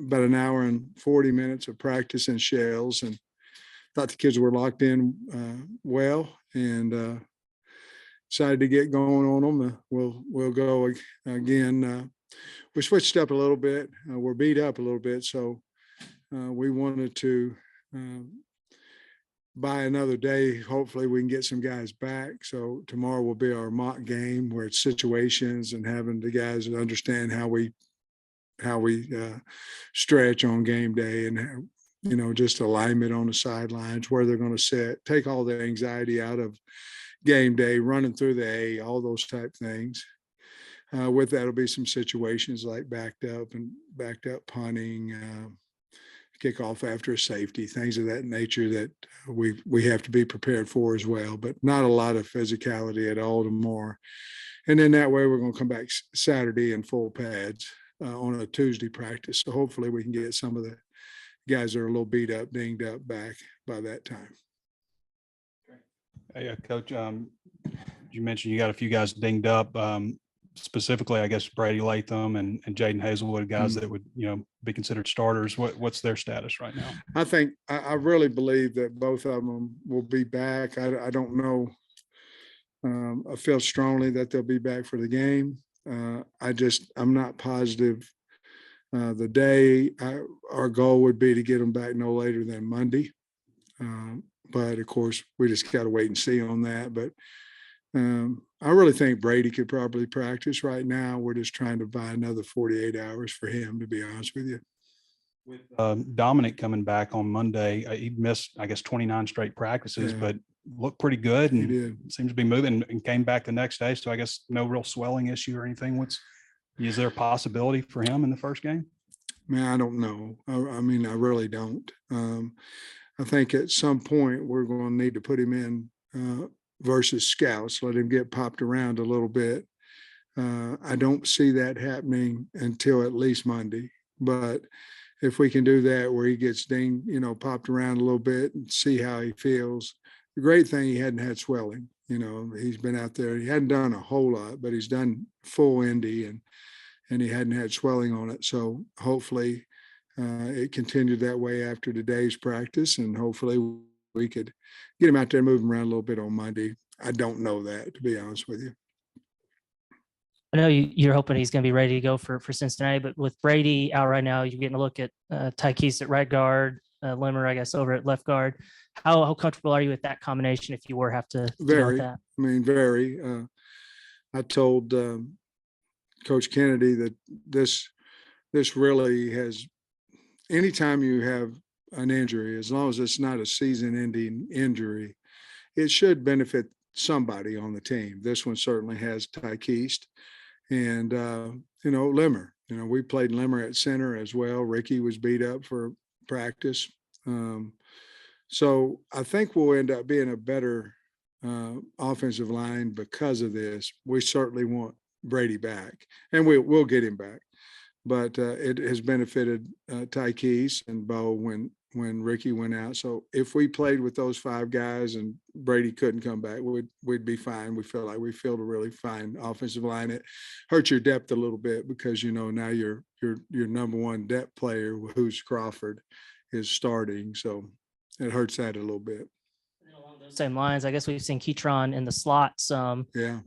about an hour and 40 minutes of practice in shells, and thought the kids were locked in well, and decided to get going on them. We'll go again. We switched up a little bit. We're beat up a little bit, so we wanted to buy another day. Hopefully we can get some guys back. So tomorrow will be our mock game where it's situations and having the guys understand how we stretch on game day, and just alignment on the sidelines, where they're going to sit, take all the anxiety out of game day, running through the A, all those type things. With that will be some situations like backed up punting, kickoff after a safety, things of that nature that we have to be prepared for as well, but not a lot of physicality at all tomorrow. And then that way we're going to come back Saturday in full pads on a Tuesday practice. So hopefully we can get some of the guys that are a little beat up, dinged up back by that time. Hey, Coach, you mentioned you got a few guys dinged up. Specifically, I guess Brady Latham and Jaden Hazelwood, guys that would be considered starters. What's their status right now? I really believe that both of them will be back. I don't know. I feel strongly that they'll be back for the game. I'm not positive. The day our goal would be to get them back no later than Monday. But of course, we just got to wait and see on that. But I really think Brady could probably practice right now. We're just trying to buy another 48 hours for him, to be honest with you. With Dominic coming back on Monday, he missed, I guess, 29 straight practices, but looked pretty good and seems to be moving, and came back the next day. So I guess no real swelling issue or anything. Is there a possibility for him in the first game? Man, I don't know. I mean, I really don't. I think at some point we're going to need to put him in versus scouts, let him get popped around a little bit. I don't see that happening until at least Monday. But if we can do that where he gets dinged, popped around a little bit and see how he feels. The great thing, he hadn't had swelling. He's been out there. He hadn't done a whole lot, but he's done full Indy and he hadn't had swelling on it. So hopefully it continued that way after today's practice, and hopefully we could get him out there, move him around a little bit on Monday. I don't know that, to be honest with you. I know you're hoping he's going to be ready to go for Cincinnati, but with Brady out right now, you're getting a look at Tykees at right guard, Limmer, I guess, over at left guard. How comfortable are you with that combination if you were have to deal with that? I mean, very. I told Coach Kennedy that this really has, anytime you have an injury, as long as it's not a season-ending injury, it should benefit somebody on the team. This one certainly has Tykees and Limmer. We played Limmer at center as well. Ricky was beat up for practice. So I think we'll end up being a better offensive line because of this. We certainly want Brady back, and we'll get him back. But it has benefited Tykees and Bo when Ricky went out. So if we played with those five guys and Brady couldn't come back, we'd be fine. We feel like we filled a really fine offensive line. It hurts your depth a little bit because now your number one depth player, who's Crawford, is starting. So it hurts that a little bit. Along those same lines, I guess we've seen Keytron in the slot some. Yeah.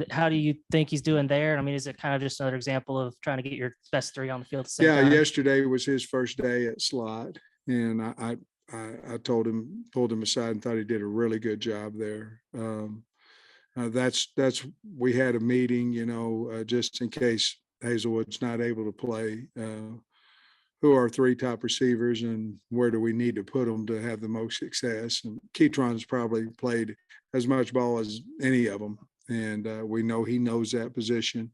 How do you think he's doing there? I mean, is it kind of just another example of trying to get your best three on the field at the same time? Yesterday was his first day at slot, and I pulled him aside and thought he did a really good job there. We had a meeting, just in case Hazelwood's not able to play. Who are our three top receivers and where do we need to put them to have the most success? And Keytron's probably played as much ball as any of them. And we know he knows that position.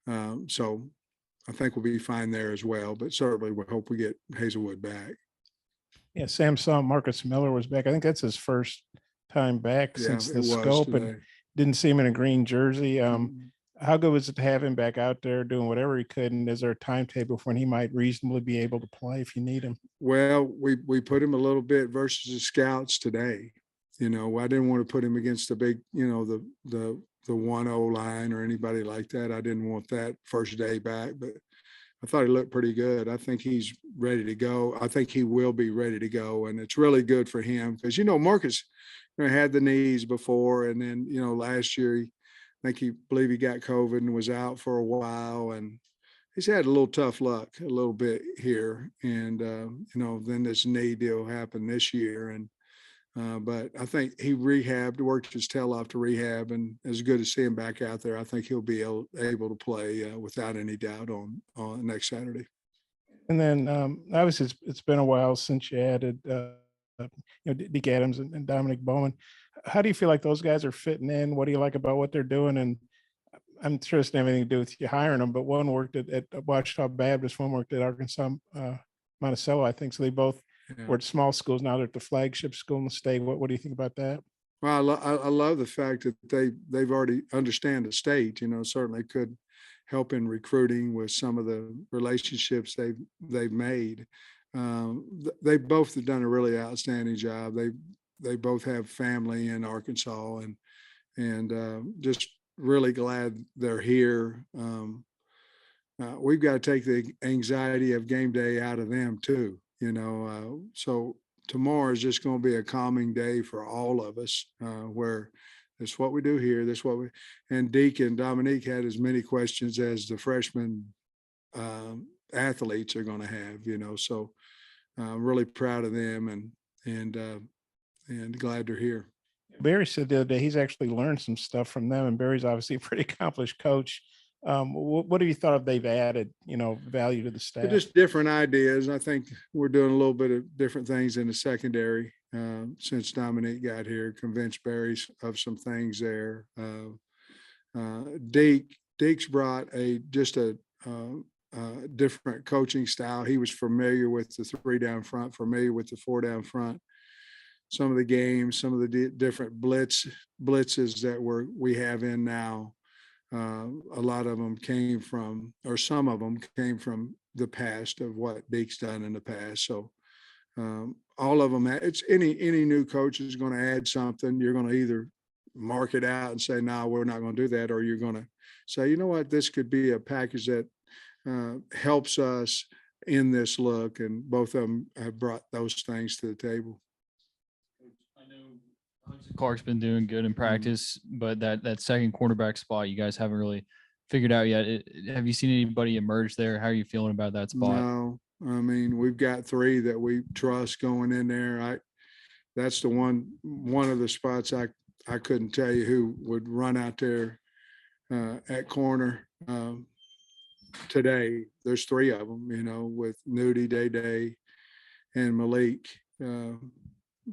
So I think we'll be fine there as well, but certainly we hope we get Hazelwood back. Yeah, Sam saw Marcus Miller was back. I think that's his first time back since the scope, and didn't see him in a green jersey. How good was it to have him back out there doing whatever he could? And is there a timetable for when he might reasonably be able to play if you need him? Well, we put him a little bit versus the scouts today. I didn't want to put him against the big, the 1-0 line or anybody like that. I didn't want that first day back, but I thought he looked pretty good. I think he's ready to go. I think he will be ready to go, and it's really good for him because Marcus had the knees before, and then last year I believe he got COVID and was out for a while, and he's had a little tough luck a little bit here, and then this knee deal happened this year, and but I think he worked his tail off to rehab, and it's good to see him back out there. I think he'll be able to play without any doubt on next Saturday. And then obviously it's been a while since you added Deke Adams and Dominic Bowman. How do you feel like those guys are fitting in? What do you like about what they're doing? And I'm sure it's everything to do with you hiring them, but one worked at Ouachita Baptist, one worked at Arkansas Monticello, I think. So they both were at small schools. Now they're at the flagship school in the state. What do you think about that? Well, I love the fact that they've already understand the state. Certainly could help in recruiting with some of the relationships they've made. They both have done a really outstanding job. They both have family in Arkansas, and just really glad they're here. We've got to take the anxiety of game day out of them too, so tomorrow is just going to be a calming day for all of us, where that's what we do here. That's what and Deke and Dominique had as many questions as the freshman athletes are going to have, so I'm really proud of them and glad they're here. Barry said the other day he's actually learned some stuff from them, and Barry's obviously a pretty accomplished coach. What have you thought of they've added, value to the staff? They're just different ideas. I think we're doing a little bit of different things in the secondary since Dominique got here, convinced Barry of some things there. Deke's brought a different coaching style. He was familiar with the 3 down front, familiar with the 4 down front. Some of the games, some of the different blitzes that we have in now, a lot of them came from, or some of them came from the past of what Deke's done in the past. So all of them, it's any new coach is going to add something. You're going to either mark it out and say, no, we're not going to do that, or you're going to say, you know what, this could be a package that helps us in this look. And both of them have brought those things to the table. Clark's been doing good in practice, but that second cornerback spot you guys haven't really figured out yet. Have you seen anybody emerge there? How are you feeling about that spot? No, I mean, we've got 3 that we trust going in there. That's the one of the spots I couldn't tell you who would run out there at corner today. There's 3 of them, with Nudie, Day, and Malik.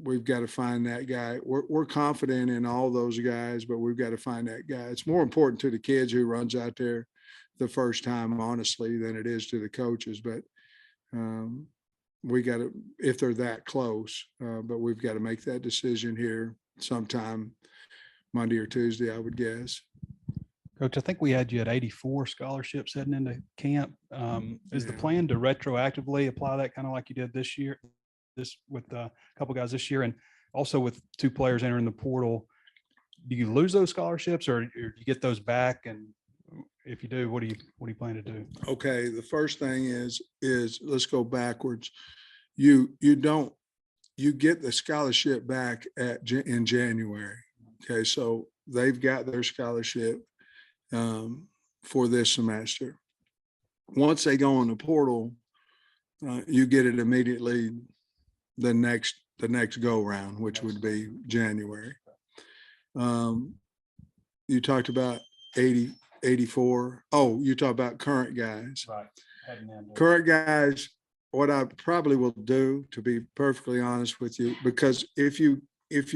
We've got to find that guy. We're confident in all those guys, but we've got to find that guy. It's more important to the kids who runs out there the first time, honestly, than it is to the coaches. But we got to, if they're that close, but we've got to make that decision here sometime Monday or Tuesday, I would guess. Coach, I think we had you at 84 scholarships heading into camp. Is the plan to retroactively apply that kind of like you did this year? This with a couple guys this year, and also with 2 players entering the portal, do you lose those scholarships or do you get those back? And if you do, what do you plan to do? Okay, the first thing is let's go backwards. You get the scholarship back in January. Okay, so they've got their scholarship for this semester. Once they go in the portal, you get it immediately the next go round, which would be January. You talked about 80, 84. Oh, you talk about current guys. Right. Current guys, what I probably will do, to be perfectly honest with you, because if you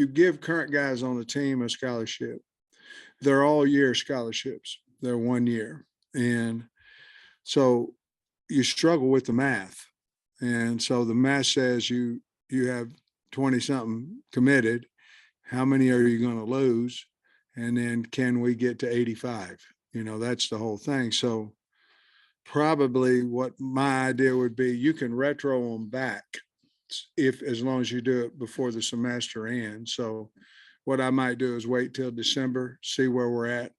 give current guys on the team a scholarship, they're all year scholarships. They're 1 year. And so you struggle with the math. And so the math says you have 20 something committed. How many are you going to lose? And then can we get to 85? That's the whole thing. So probably what my idea would be, you can retro them back as long as you do it before the semester ends. So what I might do is wait till December, see where we're at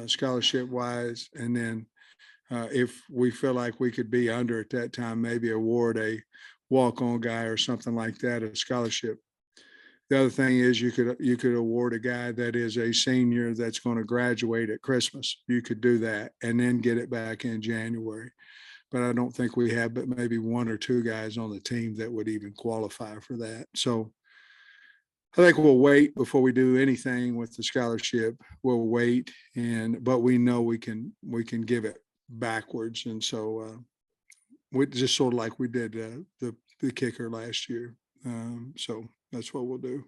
scholarship wise, and then If we feel like we could be under at that time, maybe award a walk-on guy or something like that, a scholarship. The other thing is you could award a guy that is a senior that's going to graduate at Christmas. You could do that and then get it back in January. But I don't think we have but maybe one or two guys on the team that would even qualify for that. So I think we'll wait before we do anything with the scholarship. We'll wait, but we know we can give it backwards, and so we just sort of like we did the kicker last year. So that's what we'll do.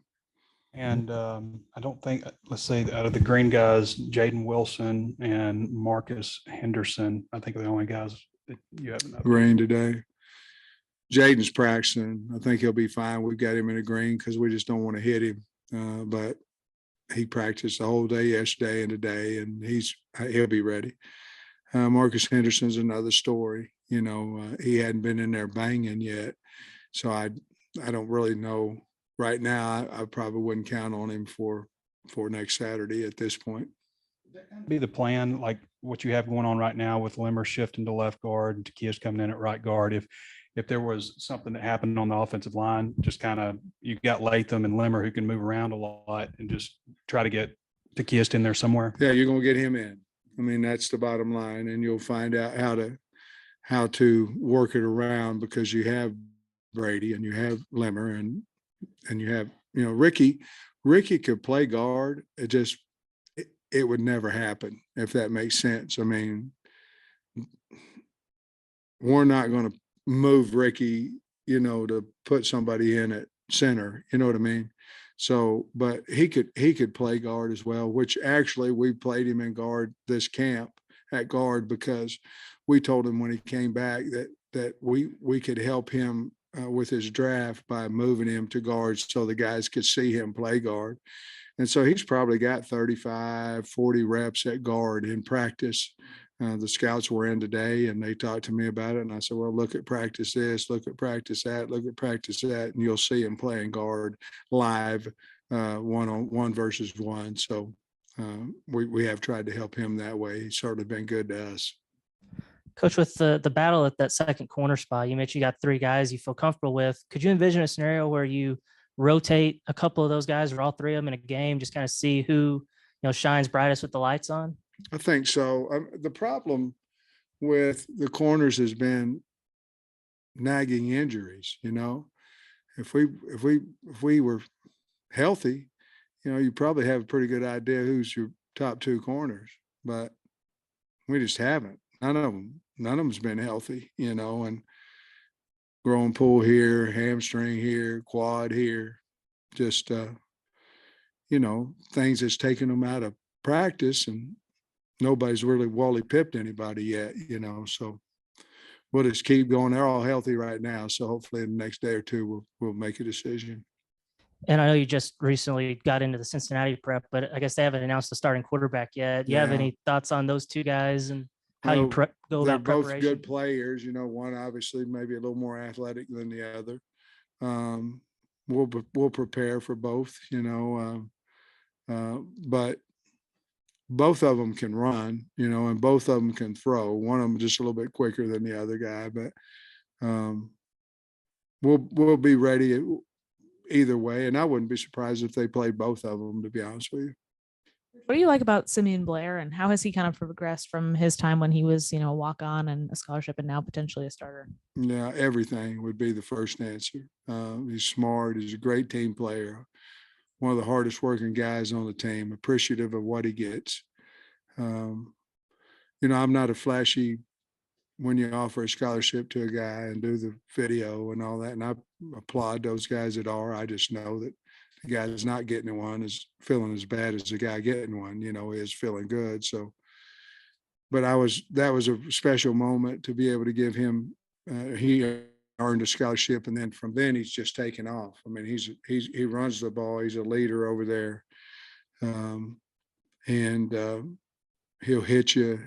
And I don't think, let's say out of the green guys, Jaden Wilson and Marcus Henderson, I think are the only guys that you haven't. Green today. Jaden's practicing. I think he'll be fine. We've got him in a green because we just don't want to hit him. But he practiced the whole day yesterday and today, and he'll be ready. Marcus Henderson's another story. You know, he hadn't been in there banging yet. So I don't really know right now. I probably wouldn't count on him for next Saturday at this point. Be the plan, like what you have going on right now with Limmer shifting to left guard and Takias coming in at right guard. If there was something that happened on the offensive line, just kind of, you got Latham and Limmer who can move around a lot and just try to get Takias in there somewhere. Yeah, you're going to get him in. I mean, that's the bottom line, and you'll find out how to work it around because you have Brady and you have Limmer and you have, you know, Ricky could play guard. It would never happen, if that makes sense. I mean, we're not going to move Ricky, you know, to put somebody in at center, you know what I mean? So, but he could play guard as well, which actually we played him in guard this camp at guard because we told him when he came back that we could help him with his draft by moving him to guard so the guys could see him play guard. And so he's probably got 35, 40 reps at guard in practice. The scouts were in today and they talked to me about it. And I said, well, look at practice this, look at practice that, look at practice that. And you'll see him playing guard live, one versus one. So we have tried to help him that way. He's certainly been good to us. Coach, with the battle at that second corner spot, you mentioned you got three guys you feel comfortable with. Could you envision a scenario where you rotate a couple of those guys or all three of them in a game, just kind of see who, shines brightest with the lights on? I think so. The problem with the corners has been nagging injuries. If we were healthy, you probably have a pretty good idea who's your top two corners, but we just haven't. None of them's been healthy, and growing pull here, hamstring here, quad here, just, things that's taken them out of practice, and nobody's really Wally pipped anybody yet, so we'll just keep going. They're all healthy right now. So hopefully in the next day or two, we'll make a decision. And I know you just recently got into the Cincinnati prep, but I guess they haven't announced the starting quarterback yet. Do you have any thoughts on those two guys and how you go about they're both preparation? good players. One obviously maybe a little more athletic than the other. We'll prepare for both, but both of them can run, and both of them can throw. One of them just a little bit quicker than the other guy, but we'll be ready either way. And I wouldn't be surprised if they played both of them, to be honest with you. What do you like about Simeon Blair, and how has he kind of progressed from his time when he was, a walk-on and a scholarship and now potentially a starter? Yeah, everything would be the first answer. He's smart. He's a great team player. One of the hardest working guys on the team, appreciative of what he gets. I'm not a flashy when you offer a scholarship to a guy and do the video and all that. And I applaud those guys that are. I just know that the guy that's not getting one is feeling as bad as the guy getting one, is feeling good. So, but that was a special moment to be able to give him, he earned a scholarship, and then from then he's just taken off. I mean, he runs the ball. He's a leader over there. He'll hit you.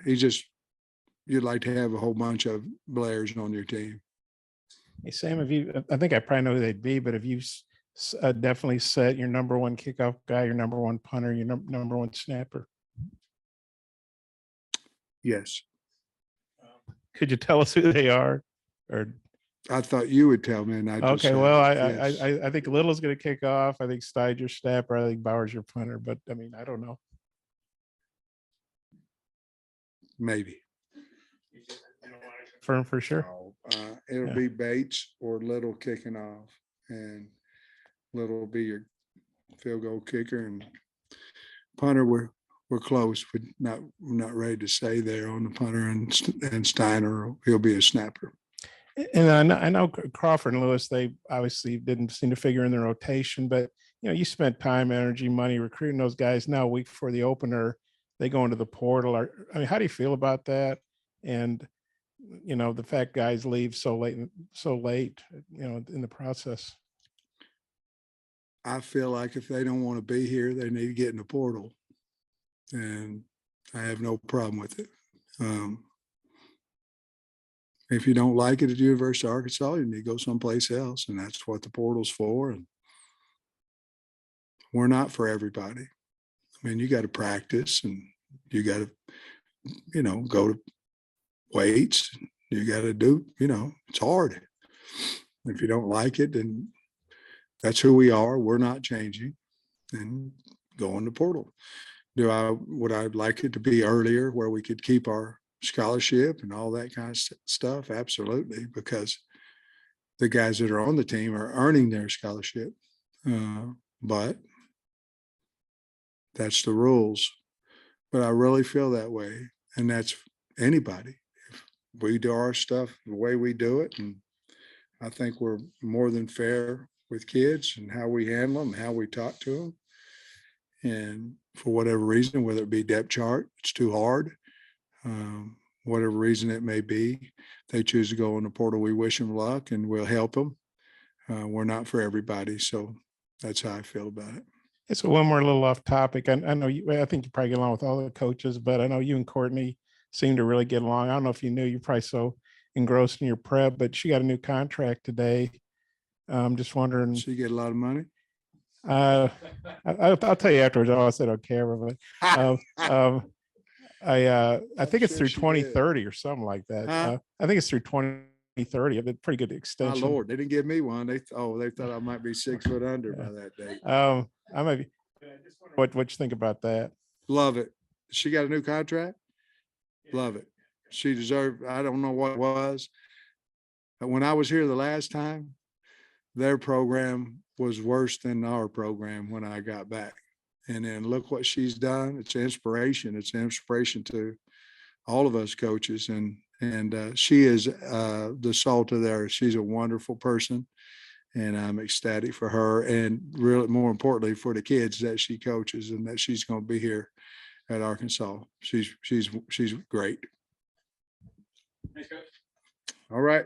You'd like to have a whole bunch of Blairs on your team. Hey, Sam, I think I probably know who they'd be, but have you definitely set your number one kickoff guy, your number one punter, your number one snapper? Yes. Could you tell us who they are? Or I thought you would tell me, and I just okay, said well, it. Yes. I think Little's going to kick off. I think Steid's your snapper. I think Bauer's your punter. But I mean, I don't know. Maybe. Firm for sure. It'll Yeah. be Bates or Little kicking off, and Little will be your field goal kicker, and punter. We're close, but we're not ready to say there on the punter, and Steiner. He'll be a snapper. And I know Crawford and Lewis, they obviously didn't seem to figure in the rotation, but you spent time, energy, money recruiting those guys. Now, a week before the opener, they go into the portal. I mean, how do you feel about that? And the fact guys leave so late, in the process. I feel like if they don't want to be here, they need to get in the portal, and I have no problem with it. If you don't like it at the University of Arkansas, you need to go someplace else, and that's what the portal's for. And we're not for everybody. I mean, you got to practice, and you got to, go to weights. You got to do, it's hard. If you don't like it, then that's who we are. We're not changing, and go in the portal. Would I like it to be earlier where we could keep our scholarship and all that kind of stuff? Absolutely, because the guys that are on the team are earning their scholarship, but that's the rules. But I really feel that way, and that's anybody. If we do our stuff the way we do it, and I think we're more than fair with kids and how we handle them, how we talk to them, and for whatever reason, whether it be depth chart, it's too hard. Whatever reason it may be, they choose to go in the portal. We wish them luck, and we'll help them. We're not for everybody, so that's how I feel about it. It's one more little off topic. I know I think you probably get along with all the coaches, but I know you and Courtney seem to really get along. I don't know if you knew, you're probably so engrossed in your prep, but she got a new contract today. I'm just wondering. She get a lot of money? I'll tell you afterwards. I said on camera, but I think it's sure through she 2030 or something like that. Huh? I think it's through 2030. I've been pretty good My extension. Lord, they didn't give me one. They thought I might be 6 foot under by that date. I might be. What you think about that? Love it. She got a new contract? Love it. She deserved, I don't know what it was. But when I was here the last time, their program was worse than our program when I got back. And then look what she's done. It's inspiration. It's an inspiration to all of us coaches. And she is the salt of there. She's a wonderful person. And I'm ecstatic for her, and really more importantly for the kids that she coaches, and that she's going to be here at Arkansas. She's great. Thanks, Coach. All right.